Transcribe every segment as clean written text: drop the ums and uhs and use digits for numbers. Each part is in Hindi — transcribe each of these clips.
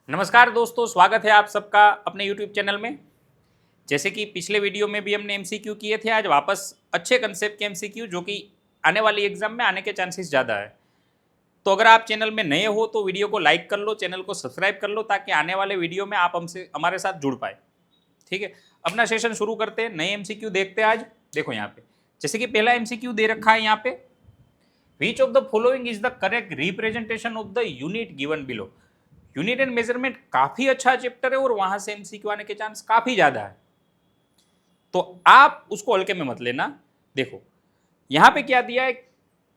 नमस्कार दोस्तों, स्वागत है आप सबका अपने YouTube चैनल में। जैसे कि पिछले वीडियो में भी हमने MCQ किए थे, आज वापस अच्छे कंसेप्ट के MCQ जो कि आने वाली एग्जाम में आने के चांसेस ज़्यादा है। तो अगर आप चैनल में नए हो तो वीडियो को लाइक कर लो, चैनल को सब्सक्राइब कर लो ताकि आने वाले वीडियो में आप हमसे हमारे साथ जुड़ पाए। ठीक है, अपना सेशन शुरू करते हैं, नए MCQ देखते हैं आज। देखो यहाँ पे, जैसे कि पहला MCQ दे रखा है यहाँ पे, which of the following is the correct representation of the unit given below. Unit and measurement काफी अच्छा चैप्टर है और वहां से MCQ आने के चांस काफी ज्यादा है, तो आप उसको हल्के में मत लेना। देखो यहां पे क्या दिया है,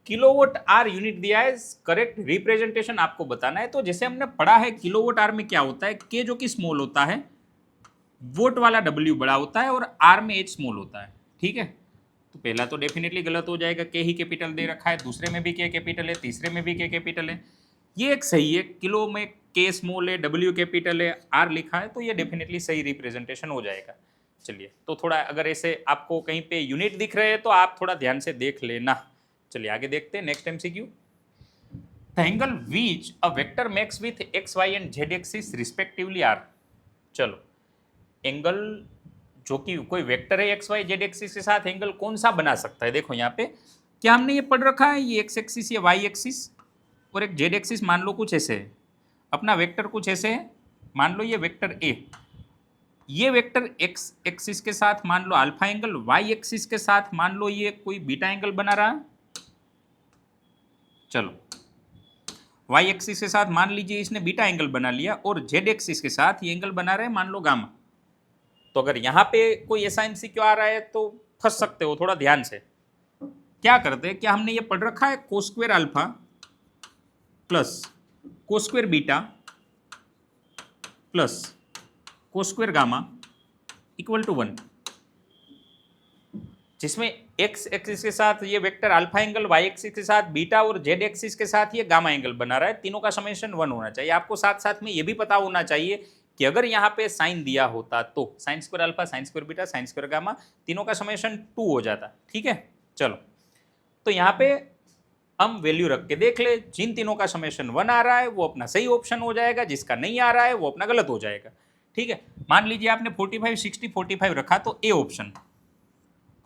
किलोवाट आर यूनिट दिया है, करेक्ट रिप्रेजेंटेशन आपको बताना है। तो जैसे हमने पढ़ा है किलोवाट आर में क्या होता है, के जो कि स्मॉल होता है, वोट वाला W बड़ा होता है और आर में H स्मॉल होता है। ठीक है, तो पहला तो डेफिनेटली गलत हो जाएगा, के ही कैपिटल दे रखा है, दूसरे में भी के कैपिटल है, तीसरे में भी के कैपिटल है, ये एक सही है। किलो में के स्मॉल है, W कैपिटल है, आर लिखा है, तो ये डेफिनेटली सही रिप्रेजेंटेशन हो जाएगा। चलिए, तो थोड़ा अगर ऐसे आपको कहीं पे यूनिट दिख रहे हैं तो आप थोड़ा ध्यान से देख लेना। चलिए आगे देखते हैं next MCQ। The angle which a vector makes with x y and z axis respectively are. चलो, एंगल जो कि कोई वेक्टर है एक्स वाई जेड एक्सिस के साथ एंगल कौन सा बना सकता है। देखो यहाँ पे क्या हमने ये पढ़ रखा है, ये एक्स एक्सिस, ये वाई एक्सिस और एक जेड एक्सिस मान लो कुछ ऐसे है, अपना वेक्टर कुछ ऐसे है, मान लो ये वेक्टर ए, ये वेक्टर एक्स एक्सिस के साथ मान लो अल्फा एंगल, वाई एक्सिस के साथ मान लो ये कोई बीटा एंगल बना रहा है। चलो, वाई एक्सिस के साथ मान लीजिए इसने बीटा एंगल बना लिया और जेड एक्सिस के साथ ये एंगल बना रहे हैं मान लो गामा। तो अगर यहाँ पे कोई ऐसा MCQ आ रहा है तो फंस सकते हो, थोड़ा ध्यान से। क्या करते हैं, क्या हमने ये पढ़ रखा है, cos square alpha plus cos square beta plus cos square gamma equal to 1, जिसमें एक्स एक्सिस के साथ ये vector alpha angle, y axis के साथ बीटा और जेड एक्सिस के साथ ये गामा एंगल बना रहा है। तीनों का समेशन 1 होना चाहिए। आपको साथ साथ में ये भी पता होना चाहिए कि अगर यहाँ पे साइन दिया होता तो sine square alpha, sine square beta, sine square gamma, तीनों का समेशन 2 हो जाता। ठीक है, चलो, तो यहाँ पे हम वैल्यू रख के देख ले, जिन तीनों का समेशन 1 आ रहा है वो अपना सही ऑप्शन हो जाएगा, जिसका नहीं आ रहा है वो अपना गलत हो जाएगा। ठीक है, मान लीजिए आपने 45, 60, 45 रखा तो ए ऑप्शन,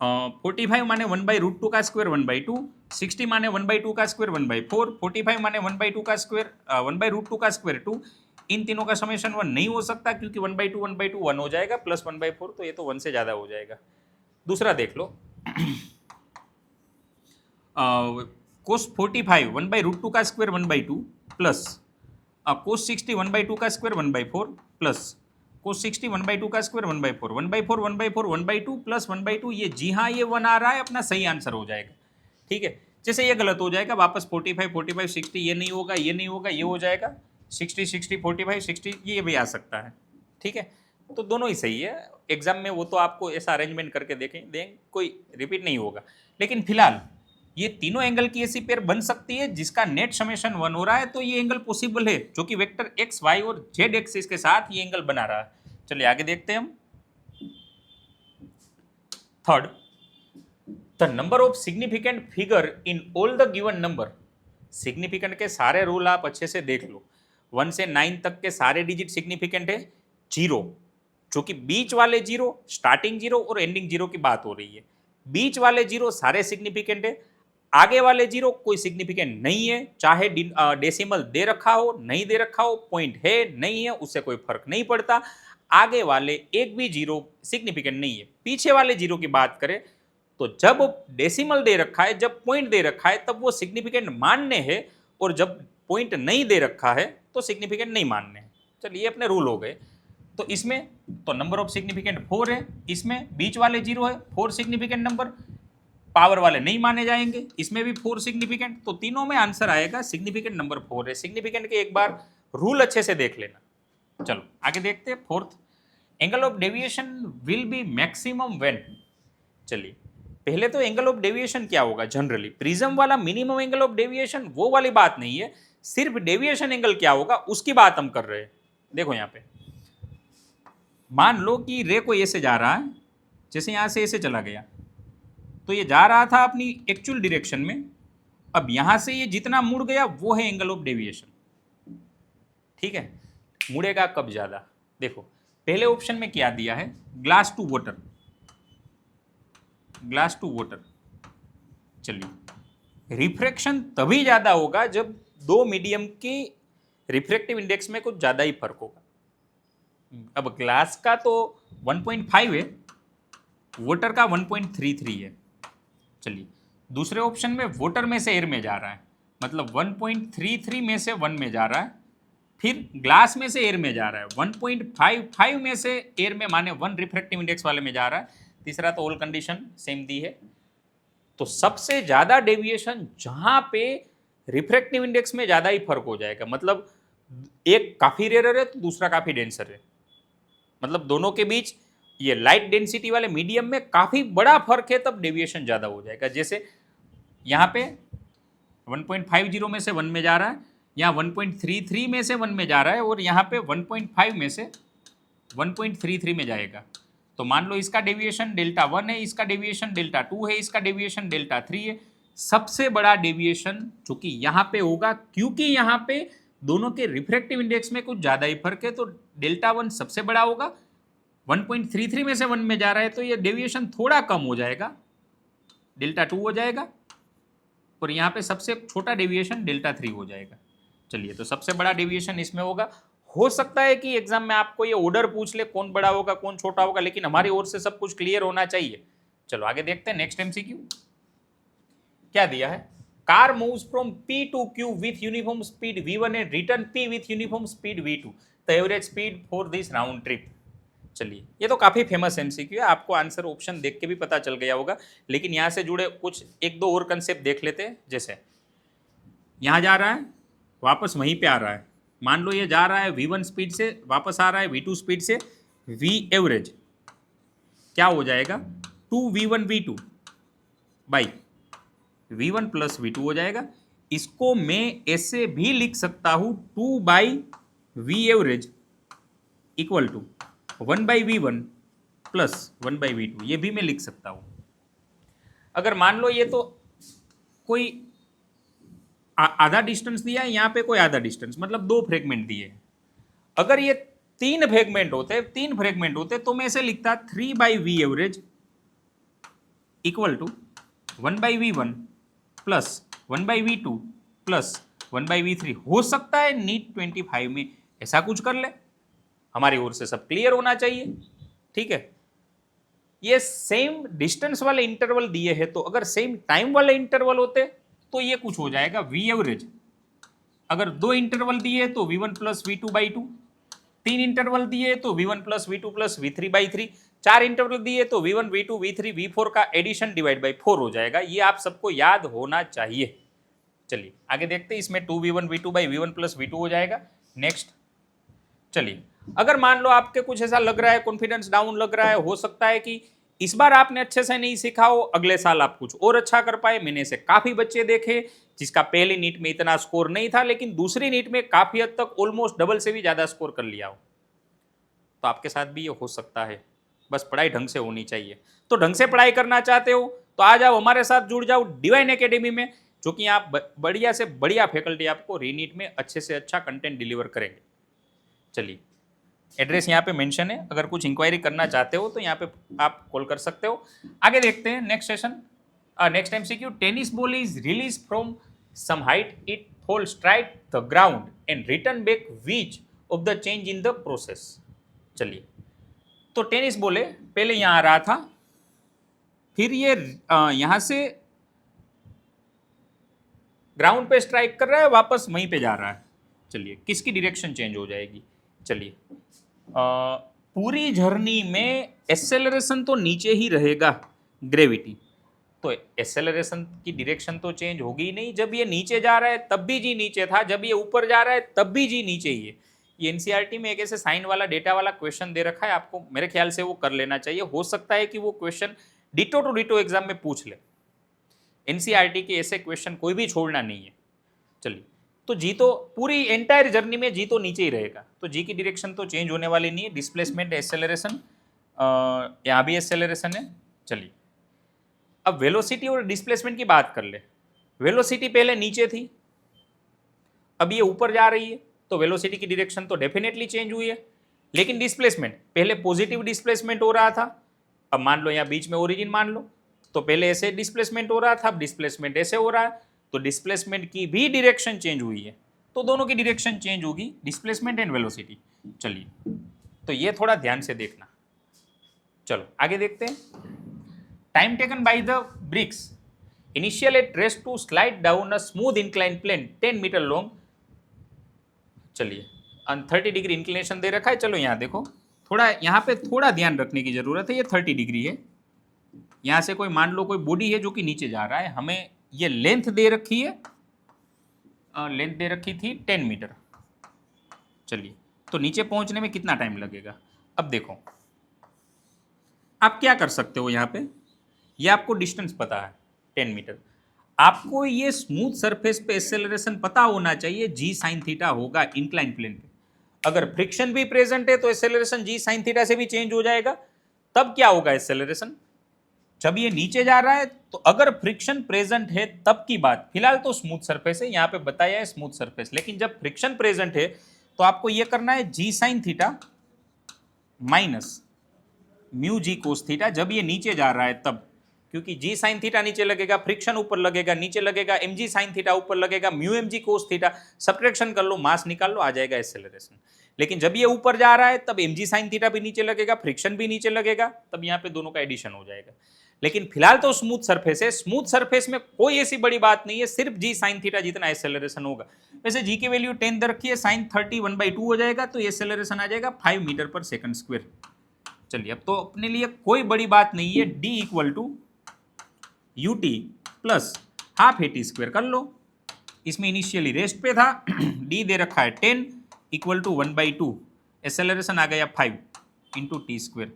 45 माने 1/√2 का स्क्वायर 1/2, 60 माने 1/2 का स्क्वायर 1/4, 45 माने 1/2 का स्क्वायर 1/√2 का स्क्वायर 2। इन तीनों का समेशन 1 नहीं हो सकता क्योंकि 1/2 1/2 1 हो जाएगा, प्लस 1/4 तो ये तो 1 से ज़्यादा हो जाएगा। दूसरा देख लो, कोस 45 1/√2 का स्क्वायर 1/2 प्लस कोस 60 1/2 का स्क्वायर 1/4 प्लस कोस 60 1/2 का स्क्वायर 1/4, 1/4 1/4 1/2 प्लस 1/2, ये जी हाँ ये 1 आ रहा है, अपना सही आंसर हो जाएगा। ठीक है, जैसे ये गलत हो जाएगा वापस 45 45 60, ये नहीं होगा, ये नहीं होगा, ये हो जाएगा 60 60 45 60, ये भी आ सकता है। ठीक है, तो दोनों ही सही है। एग्जाम में वो तो आपको ऐसा अरेंजमेंट करके दें, कोई रिपीट नहीं होगा। लेकिन फिलहाल ये तीनों एंगल की ऐसी पेयर बन सकती है जिसका नेट समेशन 1 हो रहा है, तो ये एंगल पॉसिबल है जो कि वेक्टर एक्स वाई और जेड एक्सिस के साथ ये एंगल बना रहा है। चलिए आगे देखते हैं हम। Third, the number of significant figure in all the given number. Significant के सारे रूल आप अच्छे से देख लो, 1 से 9 तक के सारे डिजिट सिग्निफिकेंट है। 0 जो कि बीच वाले 0, स्टार्टिंग 0 और एंडिंग 0 की बात हो रही है, बीच वाले 0 सारे सिग्निफिकेंट है, आगे वाले 0 कोई सिग्निफिकेंट नहीं है, चाहे डेसिमल दे रखा हो नहीं दे रखा हो, पॉइंट है नहीं है, उससे कोई फर्क नहीं पड़ता। आगे वाले एक भी 0 सिग्निफिकेंट नहीं है। पीछे वाले 0 की बात करें तो जब डेसिमल दे रखा है, जब पॉइंट दे रखा है तब वो सिग्निफिकेंट मानने हैं, और जब पॉइंट नहीं दे रखा है तो सिग्निफिकेंट नहीं मानने हैं। चलिए ये अपने रूल हो गए। तो इसमें तो नंबर ऑफ सिग्निफिकेंट 4 है, इसमें बीच वाले 0 है, 4 सिग्निफिकेंट नंबर, पावर वाले नहीं माने जाएंगे, इसमें भी 4 सिग्निफिकेंट, तो तीनों में आंसर आएगा सिग्निफिकेंट नंबर 4 है। सिग्निफिकेंट के एक बार रूल अच्छे से देख लेना। चलो आगे देखते हैं। Fourth, angle of deviation will be maximum when. चलिए पहले तो एंगल ऑफ डेविएशन क्या होगा, जनरली प्रिज्म वाला मिनिमम एंगल ऑफ डेविएशन वो वाली बात नहीं है, सिर्फ डेविएशन एंगल क्या होगा उसकी बात हम कर रहे हैं। देखो यहाँ पे मान लो कि रे को ऐसे जा रहा है, जैसे यहाँ से ऐसे चला गया, तो ये जा रहा था अपनी एक्चुअल डायरेक्शन में, अब यहाँ से ये जितना मुड़ गया वो है एंगल ऑफ डेविएशन। ठीक है, मुड़ेगा कब ज़्यादा? देखो पहले ऑप्शन में क्या दिया है, glass to water, glass to water. चलिए रिफ्रैक्शन तभी ज़्यादा होगा जब दो मीडियम की रिफ्रैक्टिव इंडेक्स में कुछ ज़्यादा ही फर्क होगा। अब ग्लास का तो 1.5 है, वाटर का 1.33 है। चलिए दूसरे ऑप्शन में वाटर में से एयर में जा रहा है, मतलब 1.33 में से 1 में जा रहा है, फिर ग्लास में से एयर में जा रहा है, 1.55 में से एयर में माने 1 रिफ्रैक्टिव इंडेक्स वाले में जा रहा है, तीसरा तो ऑल कंडीशन सेम दी है। तो सबसे ज़्यादा डेविएशन जहाँ पे रिफ्रैक्टिव इंडेक्स में ज़्यादा ही फर्क हो जाएगा, मतलब एक काफ़ी रेयर है तो दूसरा काफ़ी डेंसर है, मतलब दोनों के बीच ये लाइट डेंसिटी वाले मीडियम में काफ़ी बड़ा फर्क है, तब डेविएशन ज़्यादा हो जाएगा। जैसे यहाँ पे 1.50 में से 1 में जा रहा है, यहाँ 1.33 में से 1 में जा रहा है, और यहाँ पे 1.5 में से 1.33 में जाएगा। तो मान लो इसका डेविएशन डेल्टा 1 है, इसका डेविएशन डेल्टा 2 है, इसका डेविएशन डेल्टा 3 है। सबसे बड़ा डेविएशन जो कि यहाँ पे होगा, क्योंकि यहाँ पे दोनों के रिफ्रैक्टिव इंडेक्स में कुछ ज़्यादा ही फर्क है, तो डेल्टा 1 सबसे बड़ा होगा। 1.33 में से 1 में जा रहा है तो ये डेविएशन थोड़ा कम हो जाएगा, डेल्टा 2 हो जाएगा, और यहाँ पे सबसे छोटा डेविएशन डेल्टा 3 हो जाएगा। चलिए तो सबसे बड़ा डेविएशन इसमें होगा। हो सकता है कि एग्जाम में आपको ये ऑर्डर पूछ ले कौन बड़ा होगा कौन छोटा होगा, लेकिन हमारी ओर से सब कुछ क्लियर होना चाहिए। चलो आगे देखते हैं नेक्स्ट एमसीक्यू क्या दिया है। Car moves from P to Q with uniform speed V1 and return P with uniform speed V2. The average speed for this round trip. चलिए ये तो काफ़ी फेमस एमसीक्यू है, आपको आंसर ऑप्शन देख के भी पता चल गया होगा, लेकिन यहाँ से जुड़े कुछ एक दो और कंसेप्ट देख लेते हैं। जैसे यहाँ जा रहा है वापस वहीं पे आ रहा है, मान लो ये जा रहा है V1 स्पीड से, वापस आ रहा है V2 स्पीड से, V एवरेज क्या हो जाएगा 2V1 V2 by V1 plus V2 हो जाएगा। इसको मैं ऐसे भी लिख सकता हूँ 2 by V average equal to 1 by V1 plus 1 by V2, ये भी मैं लिख सकता हूँ। अगर मान लो ये तो कोई आधा डिस्टेंस दिया है, यहाँ पे कोई आधा डिस्टेंस, मतलब 2 फ्रेगमेंट दिए। अगर ये 3 फ्रेगमेंट होते तो मैं ऐसे लिखता 3 by V average equal to 1 by V1 plus 1 by V2 plus 1 by V3। हो सकता है नीट 25 में ऐसा कुछ कर ले, हमारी ओर से सब क्लियर होना चाहिए। ठीक है, ये सेम डिस्टेंस वाले इंटरवल दिए हैं, तो अगर सेम टाइम वाले इंटरवल होते तो ये कुछ हो जाएगा V एवरेज। अगर 2 इंटरवल दिए तो V1 plus V2 by 2, 3 interval दिए तो V1 plus V2 plus V3 by 3, 4 interval दिए तो V1 V2 V3 V4 का एडिशन डिवाइड बाई 4 हो जाएगा। ये आप सबको याद होना चाहिए। चलिए आगे देखते हैं, इसमें 2V1 V2 by V1 plus V2 हो जाएगा। नेक्स्ट चलिए, अगर मान लो आपके कुछ ऐसा लग रहा है, कॉन्फिडेंस डाउन लग रहा है, हो सकता है कि इस बार आपने अच्छे से नहीं सीखा हो, अगले साल आप कुछ और अच्छा कर पाए। मैंने ऐसे काफ़ी बच्चे देखे जिसका पहली नीट में इतना स्कोर नहीं था, लेकिन दूसरी नीट में काफ़ी हद तक ऑलमोस्ट डबल से भी ज़्यादा स्कोर कर लिया हो। तो आपके साथ भी ये हो सकता है, बस पढ़ाई ढंग से होनी चाहिए। तो ढंग से पढ़ाई करना चाहते हो तो आ जाओ, हमारे साथ जुड़ जाओ डिवाइन एकेडमी में, जो कि आप बढ़िया से बढ़िया फैकल्टी आपको रीनीट में अच्छे से अच्छा कंटेंट डिलीवर करेंगे। चलिए एड्रेस यहाँ पे मेंशन है, अगर कुछ इंक्वायरी करना चाहते हो तो यहाँ पे आप कॉल कर सकते हो। आगे देखते हैं next session, next MCQ. Tennis ball is release from some height, it fall strike the ground and return back, which of the change in the process. चलिए तो टेनिस बॉल है, पहले यहाँ आ रहा था, फिर ये यहाँ से ग्राउंड पे स्ट्राइक कर रहा है, वापस वहीं पे जा रहा है। चलिए किसकी डायरेक्शन चेंज हो जाएगी। चलिए पूरी जर्नी में एक्सेलरेशन तो नीचे ही रहेगा, ग्रेविटी, तो एक्सेलरेशन की डायरेक्शन तो चेंज होगी ही नहीं। जब ये नीचे जा रहा है तब भी जी नीचे था, जब ये ऊपर जा रहा है तब भी जी नीचे ही है। ये एनसीईआरटी में एक ऐसे साइन वाला डेटा वाला क्वेश्चन दे रखा है, आपको मेरे ख्याल से वो कर लेना चाहिए। हो सकता है कि वो question ditto to ditto exam में पूछ ले। एनसीईआरटी के ऐसे क्वेश्चन कोई भी छोड़ना नहीं है। चलिए तो जी तो पूरी एंटायर जर्नी में जी तो नीचे ही रहेगा, तो जी की डायरेक्शन तो चेंज होने वाली नहीं है। डिस्प्लेसमेंट एक्सेलरेशन, यहाँ भी एक्सेलरेशन है। चलिए अब वेलोसिटी और डिस्प्लेसमेंट की बात कर ले। वेलोसिटी पहले नीचे थी, अब ये ऊपर जा रही है, तो वेलोसिटी की डायरेक्शन तो डेफिनेटली चेंज हुई है। लेकिन डिस्प्लेसमेंट, पहले पॉजिटिव डिस्प्लेसमेंट हो रहा था, अब मान लो यहाँ बीच में ओरिजिन मान लो, तो पहले ऐसे डिस्प्लेसमेंट हो रहा था, अब डिस्प्लेसमेंट ऐसे हो रहा है, तो डिस्प्लेसमेंट की भी डायरेक्शन चेंज हुई है, तो दोनों की डायरेक्शन चेंज होगी, डिस्प्लेसमेंट एंड वेलोसिटी। चलिए, तो ये थोड़ा ध्यान से देखना। चलो आगे देखते हैं। Time taken by the bricks initial at rest to slide down a smooth incline plane 10 metre long. चलिए, 30 डिग्री इंक्लिनेशन दे रखा है। चलो यहाँ देखो, थोड़ा यहाँ पे थोड़ा ध्यान रखने की जरूरत है। ये 30 डिग्री है, यहाँ से कोई मान लो कोई बॉडी है जो कि नीचे जा रहा है, हमें ये लेंथ दे रखी है, लेंथ दे रखी थी 10 मीटर। चलिए, तो नीचे पहुंचने में कितना टाइम लगेगा। अब देखो, आप क्या कर सकते हो, यहाँ पे ये आपको डिस्टेंस पता है 10 मीटर, आपको ये स्मूथ सरफेस पे एक्सेलरेशन पता होना चाहिए, जी साइन थीटा होगा इंक्लाइन प्लेन पे। अगर फ्रिक्शन भी प्रेजेंट है तो एक्सेलरेशन जी साइन थीटा से भी चेंज हो जाएगा। तब क्या होगा एक्सेलरेशन, जब ये नीचे जा रहा है, तो अगर फ्रिक्शन प्रेजेंट है तब की बात, फिलहाल तो स्मूथ सरफेस है, यहाँ पे बताया है स्मूथ सरफेस, लेकिन जब फ्रिक्शन प्रेजेंट है तो आपको ये करना है जी sine theta minus mu G cos theta, जब ये नीचे जा रहा है तब, क्योंकि जी साइन थीटा नीचे लगेगा, फ्रिक्शन ऊपर लगेगा, नीचे लगेगा, एम जी साइन थीटा ऊपर लगेगा, mu m g cos theta, subtraction कर लो, मास निकाल लो, आ जाएगा एक्सेलरेशन। लेकिन जब ये ऊपर जा रहा है तब एम जी साइन थीटा भी नीचे लगेगा, फ्रिक्शन भी नीचे लगेगा, तब यहाँ पे दोनों का एडिशन हो जाएगा। लेकिन फिलहाल तो स्मूथ सरफेस है, स्मूथ सरफेस में कोई ऐसी बड़ी बात नहीं है, सिर्फ जी साइन थीटा जितना एक्सेलरेशन होगा। वैसे जी की वैल्यू 10 दे रखी है, साइन 30 1/2 हो जाएगा, तो एक्सेलरेशन आ जाएगा 5 मीटर पर सेकंड स्क्वायर। चलिए, अब तो अपने लिए कोई बड़ी बात नहीं है, d equal to u t plus half a t square कर लो। इसमें इनिशियली रेस्ट पे था, डी दे रखा है 10 इक्वल टू 1/2, एक्सेलरेशन आ गया 5 इंटू टी स्क्वायर,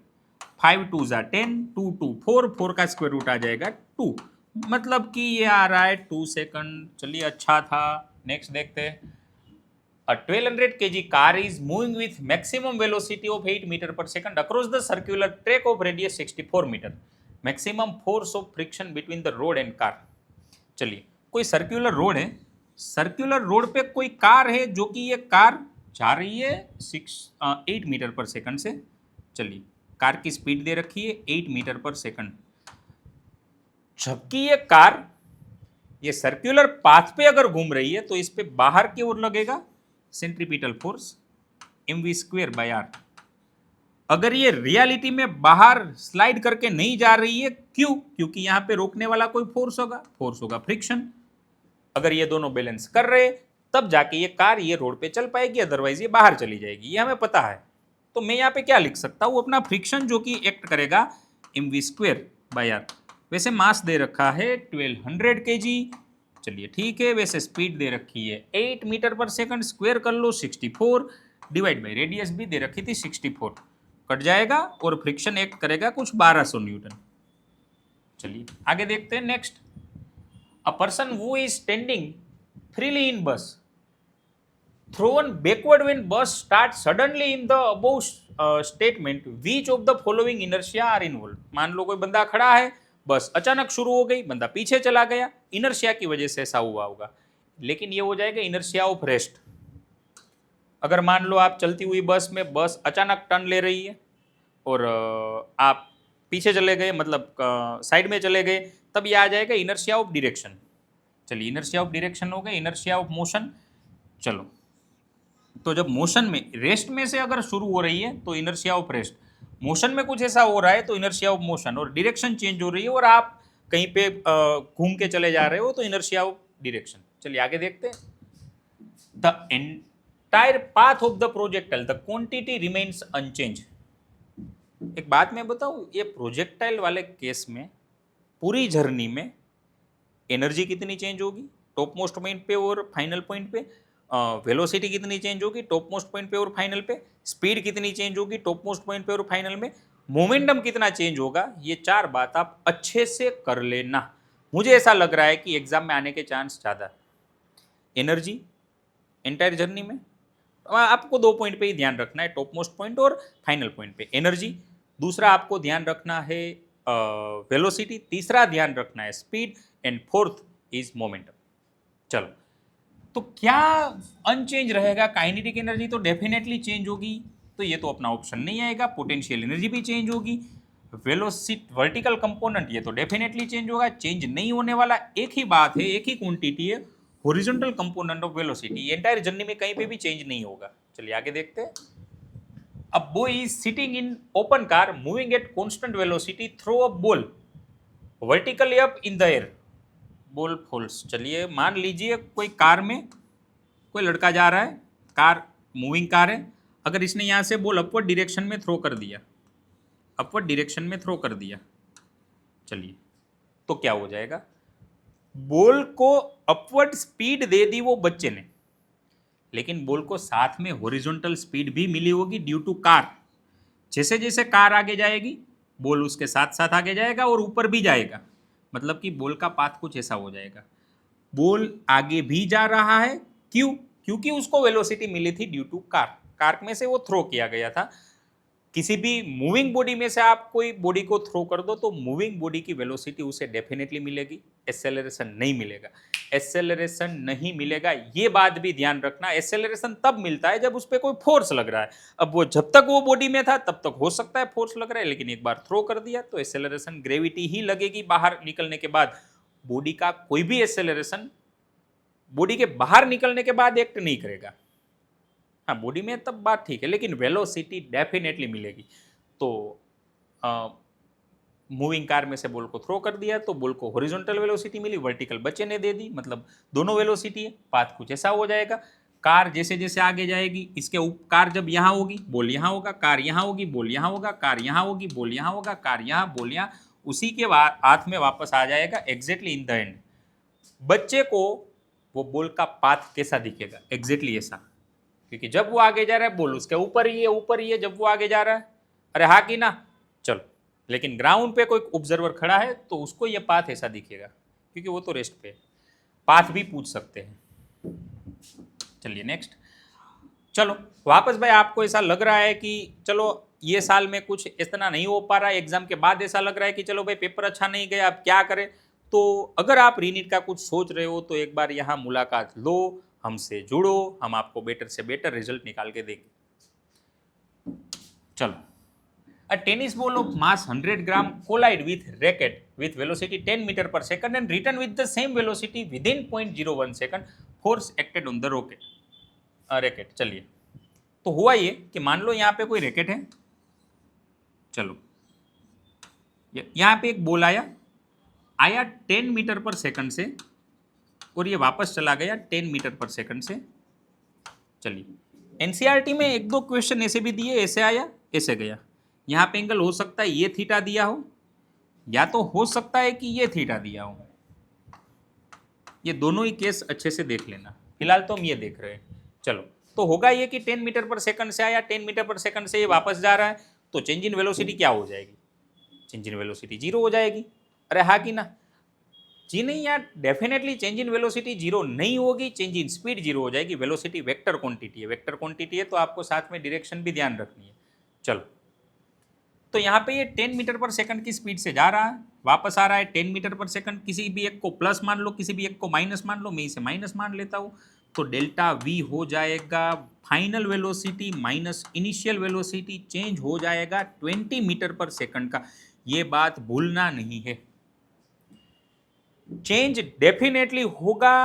5 2 ज़ा 10, 2 2 4, 4 का स्क्वायर रूट आ जाएगा 2, मतलब कि ये आ रहा है 2 सेकंड। चलिए, अच्छा था। नेक्स्ट देखते हैं। A 1200 kg car is moving with maximum velocity of 8 meter per second across the circular track of radius 64 meter. Maximum force of friction between the road and car. चलिए, कोई सर्कुलर रोड है, सर्कुलर रोड पे कोई कार है, जो कि ये कार जा रही है 8 मीटर पर सेकंड से। चलिए, कार की स्पीड दे रखी है 8 मीटर पर सेकंड, जबकि ये कार ये सर्कुलर पाथ पे अगर घूम रही है तो इस पे बाहर की ओर लगेगा centripetal force mv square by r. अगर ये रियलिटी में बाहर स्लाइड करके नहीं जा रही है, क्यों, क्योंकि यहाँ पे रोकने वाला कोई फोर्स होगा फ्रिक्शन। अगर ये दोनों बैलेंस कर रहे तब जाके ये कार ये रोड पे चल पाएगी, अदरवाइज ये बाहर चली जाएगी, ये हमें पता है। तो मैं यहाँ पे क्या लिख सकता हूँ, अपना फ्रिक्शन जो कि एक्ट करेगा mv स्क्वायर बाय आर। वैसे मास दे रखा है 1200 kg। चलिए ठीक है, वैसे स्पीड दे रखी है 8 मीटर पर सेकंड, स्क्वायर कर लो 64, डिवाइड बाई रेडियस भी दे रखी थी 64, कट जाएगा, और फ्रिक्शन एक्ट करेगा कुछ 1200 न्यूटन। चलिए आगे देखते हैं। Next, a person who is standing freely in bus thrown backward when bus start suddenly in the above statement, which of the following inertia are involve. मान लो कोई बंदा खड़ा है, बस अचानक शुरू हो गई, बंदा पीछे चला गया, इनर्शिया की वजह से ऐसा हुआ होगा, लेकिन ये हो जाएगा इनर्शिया ऑफ रेस्ट। अगर मान लो आप चलती हुई बस में, बस अचानक टर्न ले रही है और आप पीछे चले गए, मतलब साइड में चले गए, तब ये आ जाएगा इनर्शिया ऑफ डायरेक्शन। चलिए, इनर्शिया ऑफ डायरेक्शन हो गया, इनर्शिया ऑफ मोशन। चलो, तो जब मोशन में, रेस्ट में से अगर शुरू हो रही है तो इनर्शिया ऑफ रेस्ट, मोशन में कुछ ऐसा हो रहा है तो इनर्शिया ऑफ मोशन, और डायरेक्शन चेंज हो रही है और आप कहीं पे घूम के चले जा रहे हो तो इनर्शिया ऑफ डायरेक्शन। चलिए आगे देखते हैं। The entire path of the projectile the quantity remains unchange. एक बात मैं बताऊं, ये प्रोजेक्टाइल वाले केस में पूरी जर्नी में एनर्जी कितनी चेंज होगी टॉप मोस्ट पॉइंट पे और फाइनल पॉइंट पे, वेलोसिटी कितनी चेंज होगी टॉप मोस्ट पॉइंट पे और फाइनल पे, स्पीड कितनी चेंज होगी टॉप मोस्ट पॉइंट पे और फाइनल में, मोमेंटम कितना चेंज होगा, ये 4 बात आप अच्छे से कर लेना। मुझे ऐसा लग रहा है कि एग्जाम में आने के चांस ज़्यादा। एनर्जी एंटायर जर्नी में आपको 2 पॉइंट पे ही ध्यान रखना है, टॉप मोस्ट पॉइंट और फाइनल पॉइंट पे एनर्जी। दूसरा आपको ध्यान रखना है वेलोसिटी, तीसरा ध्यान रखना है speed, and fourth is momentum. चलो, तो क्या अनचेंज रहेगा? काइनेटिक एनर्जी तो डेफिनेटली चेंज होगी, तो ये तो अपना ऑप्शन नहीं आएगा। पोटेंशियल एनर्जी भी चेंज होगी। वेलोसिटी वर्टिकल कंपोनेंट ये तो डेफिनेटली चेंज होगा। चेंज नहीं होने वाला एक ही बात है, एक ही क्वांटिटी है, horizontal component of velocity. Entire journey में कहीं पे भी चेंज नहीं होगा। चलिए आगे देखते हैं। A boy is sitting in open car moving at constant velocity throw a ball vertically up in the air. Ball falls. चलिए मान लीजिए कोई कार में कोई लड़का जा रहा है, कार मूविंग कार है। अगर इसने यहाँ से बॉल अपवर्ड डायरेक्शन में थ्रो कर दिया, अपवर्ड डायरेक्शन में थ्रो कर दिया, चलिए तो क्या हो जाएगा? बॉल को अपवर्ड स्पीड दे दी वो बच्चे ने, लेकिन बॉल को साथ में हॉरिजॉन्टल स्पीड भी मिली होगी ड्यू टू कार। जैसे जैसे कार आगे जाएगी बॉल उसके साथ साथ आगे जाएगा और ऊपर भी जाएगा। मतलब कि बॉल का पाथ कुछ ऐसा हो जाएगा। बॉल आगे भी जा रहा है, क्यों? क्योंकि उसको वेलोसिटी मिली थी ड्यू टू कार। कार में से वो थ्रो किया गया था। किसी भी मूविंग बॉडी में से आप कोई बॉडी को थ्रो कर दो तो मूविंग बॉडी की वेलोसिटी उसे डेफिनेटली मिलेगी, एक्सेलरेशन नहीं मिलेगा। एक्सेलरेशन नहीं मिलेगा, ये बात भी ध्यान रखना। एक्सेलरेशन तब मिलता है जब उस पर कोई फोर्स लग रहा है। अब वो जब तक वो बॉडी में था तब तक हो सकता है फोर्स लग रहा है, लेकिन एक बार थ्रो कर दिया तो एक्सेलरेशन ग्रेविटी ही लगेगी। बाहर निकलने के बाद बॉडी का कोई भी एक्सेलरेशन बॉडी के बाहर निकलने के बाद एक्ट नहीं करेगा। हाँ, बॉडी में तब बात ठीक है, लेकिन वेलोसिटी डेफिनेटली मिलेगी। तो मूविंग कार में से बॉल को थ्रो कर दिया तो बॉल को हॉरिजॉन्टल वेलोसिटी मिली, वर्टिकल बच्चे ने दे दी, मतलब दोनों वेलोसिटी है। पाथ कुछ ऐसा हो जाएगा। कार जैसे जैसे आगे जाएगी, इसके कार जब यहाँ होगी बॉल यहाँ होगा, कार यहाँ होगी बॉल यहाँ होगा, कार यहाँ होगी बॉल यहाँ होगा, कार यहाँ बॉल यहाँ, उसी के हाथ में वापस आ जाएगा एग्जैक्टली इन द एंड। बच्चे को वो बॉल का पाथ कैसा दिखेगा? एग्जैक्टली ऐसा, क्योंकि जब वो आगे जा रहा है बॉल उसके ऊपर ही है, ऊपर ही है जब वो आगे जा रहा है। अरे हाँ कि ना? चलो, लेकिन ग्राउंड पे कोई ऑब्जर्वर खड़ा है तो उसको ये पाथ ऐसा दिखेगा, क्योंकि वो तो रेस्ट पे है। पाथ भी पूछ सकते हैं। चलिए नेक्स्ट। चलो वापस भाई, आपको ऐसा लग रहा है कि चलो ये साल में कुछ इतना नहीं हो पा रहा है, एग्जाम के बाद ऐसा लग रहा है कि चलो भाई पेपर अच्छा नहीं गया, अब क्या करें? तो अगर आप रीनीट का कुछ सोच रहे हो तो एक बार यहाँ मुलाकात लो, हमसे जुड़ो, हम आपको बेटर से बेटर रिजल्ट निकाल के देंगे। चलो, a tennis ball of mass 100 gram collide with racket with velocity 10 meter per second and return with the same velocity within 0.01 second. Force acted on the racket. चलिए, तो हुआ ये कि मान लो यहाँ पे कोई रैकेट है। चलो, यहाँ पे एक बॉल आया 10 मीटर पर सेकंड से और ये वापस चला गया 10 मीटर पर सेकंड से। चलिए, एनसीईआरटी में एक दो क्वेश्चन ऐसे भी दिए, ऐसे आया ऐसे गया। यहाँ पे एंगल हो सकता है ये थीटा दिया हो, या तो हो सकता है कि ये थीटा दिया हो। ये दोनों ही केस अच्छे से देख लेना। फिलहाल तो हम ये देख रहे हैं। चलो, तो होगा ये कि 10 मीटर पर सेकंड से आया, 10 मीटर पर सेकंड से ये वापस जा रहा है, तो चेंज इन वेलोसिटी क्या हो जाएगी? चेंज इन वेलोसिटी जीरो हो जाएगी। अरे हाँ कि ना? जी नहीं यार, definitely change in velocity zero नहीं होगी, चेंज इन स्पीड जीरो हो जाएगी। वेलोसिटी वेक्टर क्वांटिटी है, वेक्टर क्वांटिटी है तो आपको साथ में डायरेक्शन भी ध्यान रखनी है। चलो, तो यहाँ पे ये 10 मीटर पर सेकंड की स्पीड से जा रहा है, वापस आ रहा है 10 मीटर पर सेकंड। किसी भी एक को प्लस मान लो, किसी भी एक को माइनस मान लो, मैं इसे माइनस मान लेता हूँ। तो डेल्टा वी हो जाएगा final velocity minus initial velocity, change हो जाएगा 20 मीटर पर सेकंड का। ये बात भूलना नहीं है। चेंज डेफिनेटली होगा,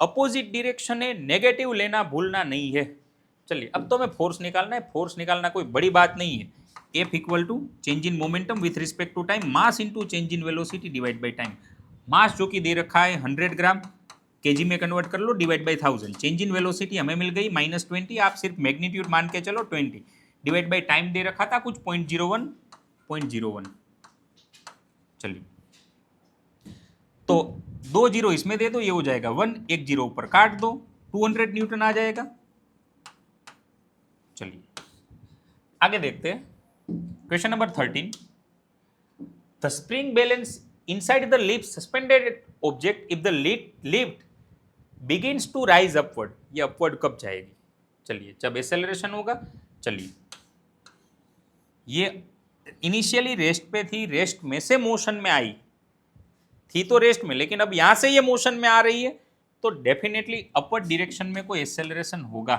अपोजिट डायरेक्शन है, नेगेटिव लेना भूलना नहीं है। चलिए, अब तो हमें फोर्स निकालना है। फोर्स निकालना कोई बड़ी बात नहीं है। F equal to change in momentum with respect to time, mass into change in velocity divide by time. Mass जो कि दे रखा है 100 ग्राम, केजी में कन्वर्ट कर लो, divide by 1000। Change in velocity हमें मिल गई -20, आप सिर्फ मैग्नीट्यूड मान के चलो 20, डिवाइड बाई टाइम दे रखा था कुछ 0.01। चलिए, तो 2 जीरो इसमें दे दो, ये हो जाएगा 1, एक जीरो ऊपर काट दो, 200 न्यूटन आ जाएगा। चलिए आगे देखते हैं। Question number 13. The spring balance inside the lift suspended object if the lift begins to rise upward. ये upward कब जाएगी? चलिए, जब acceleration होगा। चलिए, ये इनिशियली रेस्ट पे थी, रेस्ट में से मोशन में आई थी तो रेस्ट में, लेकिन अब यहां से ये मोशन में आ रही है तो डेफिनेटली अपवर्ड डायरेक्शन में कोई एक्सेलरेशन होगा।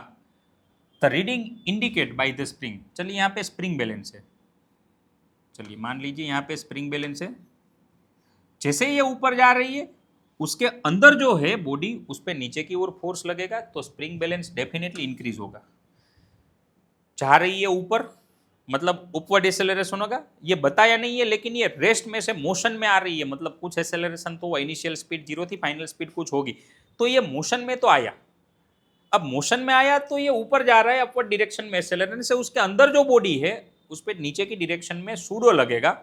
The reading indicate by the spring. चलिए यहाँ पे स्प्रिंग बैलेंस है, चलिए मान लीजिए यहाँ पे स्प्रिंग बैलेंस है, जैसे ये ऊपर जा रही है उसके अंदर जो है बॉडी उस पर नीचे की ओर फोर्स लगेगा तो स्प्रिंग बैलेंस डेफिनेटली इंक्रीज होगा। जा रही है ऊपर मतलब उपवर्ड एक्सेलरेशन होगा, ये बताया नहीं है लेकिन ये रेस्ट में से मोशन में आ रही है, मतलब कुछ एक्सेलरेशन तो इनिशियल स्पीड 0 थी, फाइनल स्पीड कुछ होगी, तो ये मोशन में तो आया। अब मोशन में आया तो ये ऊपर जा रहा है अपवर्ड डायरेक्शन में एक्सेलरेशन से, उसके अंदर जो बॉडी है उस पर नीचे की डायरेक्शन में सूडो लगेगा,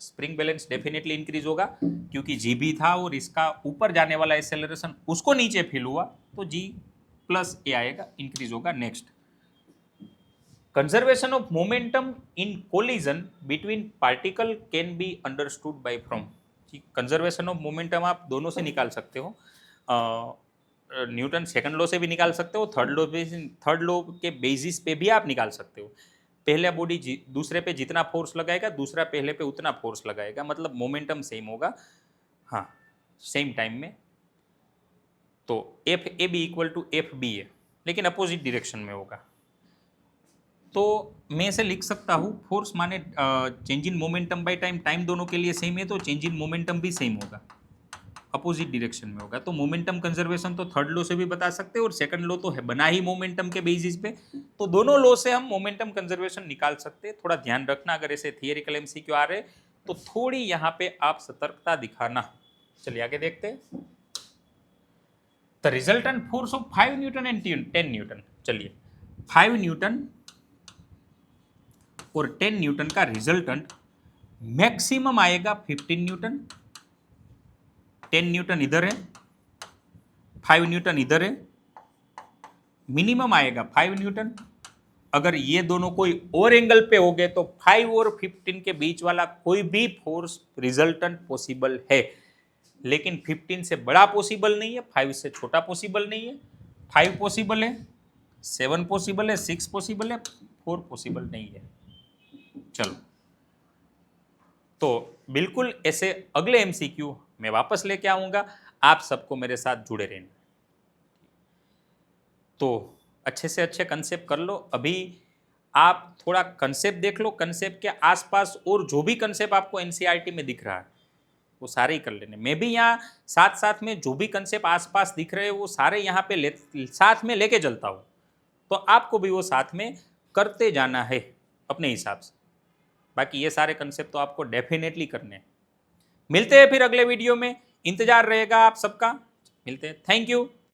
स्प्रिंग बैलेंस डेफिनेटली इंक्रीज होगा क्योंकि जी भी था और इसका ऊपर जाने वाला एक्सेलरेशन उसको नीचे फील हुआ तो जी प्लस ए आएगा, इंक्रीज होगा। Next, conservation of momentum in collision between particle can be understood by from. Conservation of momentum आप दोनों से निकाल सकते हो, न्यूटन सेकंड लॉ से भी निकाल सकते हो, थर्ड लॉ के बेसिस पे भी आप निकाल सकते हो। पहले बॉडी दूसरे पे जितना फोर्स लगाएगा दूसरा पहले पे उतना फोर्स लगाएगा, मतलब मोमेंटम सेम होगा, हाँ सेम टाइम में। तो F A B equal to F B है लेकिन अपोजिट डायरेक्शन में होगा, तो मैं इसे लिख सकता हूँ फोर्स माने change in momentum by time, time दोनों के लिए सेम है तो चेंज इन मोमेंटम भी सेम होगा, अपोजिट डायरेक्शन में होगा। तो मोमेंटम कंजर्वेशन तो थर्ड लॉ से भी बता सकते हैं और सेकंड लॉ तो है बना ही मोमेंटम के बेसिस पे, तो दोनों लॉ से हम मोमेंटम कंजर्वेशन निकाल सकते हैं। थोड़ा ध्यान रखना अगर ऐसे थियरिकल एमसीक्यू आ रहे तो थोड़ी यहाँ पे आप सतर्कता दिखाना। चलिए आगे देखते हैं। The resultant force of 5 Newton and 10 Newton. चलिए 5 न्यूटन और 10 न्यूटन का रिजल्टेंट मैक्सिमम आएगा 15 न्यूटन, 10 न्यूटन इधर है, 5 न्यूटन इधर है, मिनिमम आएगा 5 न्यूटन। अगर ये दोनों कोई और एंगल पे हो गए तो 5 और 15 के बीच वाला कोई भी फोर्स रिजल्टेंट पॉसिबल है, लेकिन 15 से बड़ा पॉसिबल नहीं है, 5 से छोटा पॉसिबल नहीं है। 5 पॉसिबल है, 7 पॉसिबल है, 6 पॉसिबल है, 4 पॉसिबल नहीं है। चलो, तो बिल्कुल ऐसे अगले एमसीक्यू मैं वापस लेके आऊंगा, आप सबको मेरे साथ जुड़े रहना। तो अच्छे से अच्छे कंसेप्ट कर लो। अभी आप थोड़ा कंसेप्ट देख लो, कंसेप्ट के आसपास और जो भी कंसेप्ट आपको एनसीईआरटी में दिख रहा है वो सारे ही कर लेने। मैं भी यहाँ साथ साथ में जो भी कंसेप्ट आसपास दिख रहे हैं वो सारे यहाँ पे साथ में लेके चलता हूँ, तो आपको भी वो साथ में करते जाना है अपने हिसाब से। बाकी ये सारे कंसेप्ट तो आपको डेफिनेटली करने हैं। मिलते हैं फिर अगले वीडियो में, इंतजार रहेगा आप सबका। मिलते हैं, थैंक यू।